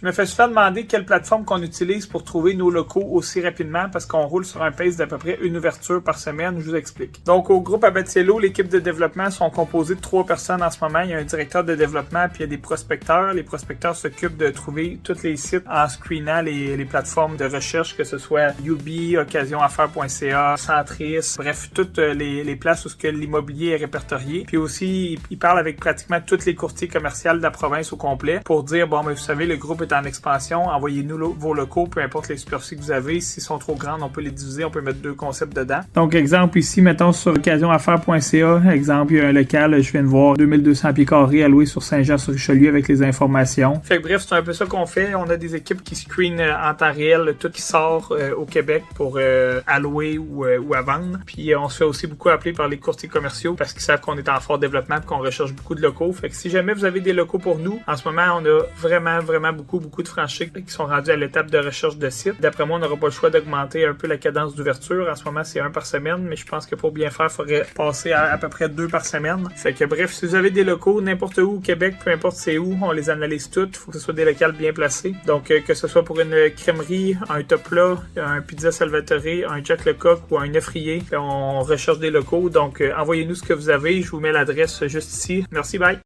Je me fais souvent demander quelle plateforme qu'on utilise pour trouver nos locaux aussi rapidement parce qu'on roule sur un pace d'à peu près une ouverture par semaine. Je vous explique. Donc, au groupe Abatiello, l'équipe de développement sont composées de 3 personnes en ce moment. Il y a un directeur de développement puis il y a des prospecteurs. Les prospecteurs s'occupent de trouver tous les sites en screenant les plateformes de recherche, que ce soit Ubi, occasionaffaires.ca, Centris, bref, toutes les places où ce que l'immobilier est répertorié. Puis aussi, ils parlent avec pratiquement tous les courtiers commerciaux de la province au complet pour dire, bon, mais vous savez, le groupe est en expansion, envoyez-nous vos locaux, peu importe les superficies que vous avez. S'ils sont trop grandes, on peut les diviser, on peut mettre 2 concepts dedans. Donc, exemple ici, mettons sur occasionaffaires.ca, exemple, il y a un local, je viens de voir, 2200 pieds carrés alloué sur Saint-Jean-sur-Richelieu avec les informations. Fait que bref, c'est un peu ça qu'on fait. On a des équipes qui screenent en temps réel tout qui sort au Québec pour allouer ou à vendre. Puis on se fait aussi beaucoup appeler par les courtiers commerciaux parce qu'ils savent qu'on est en fort développement et qu'on recherche beaucoup de locaux. Fait que si jamais vous avez des locaux pour nous, en ce moment, on a vraiment beaucoup de franchises qui sont rendus à l'étape de recherche de site. D'après moi, on n'aura pas le choix d'augmenter un peu la cadence d'ouverture. En ce moment, c'est 1 par semaine, mais je pense que pour bien faire, il faudrait passer à peu près 2 par semaine. Fait que bref, si vous avez des locaux n'importe où au Québec, peu importe c'est où, on les analyse toutes. Il faut que ce soit des locales bien placés. Donc, que ce soit pour une crèmerie, un top plat, un pizza Salvatore, un Jack Lecoq ou un offrier, on recherche des locaux. Donc, envoyez-nous ce que vous avez. Je vous mets l'adresse juste ici. Merci, bye!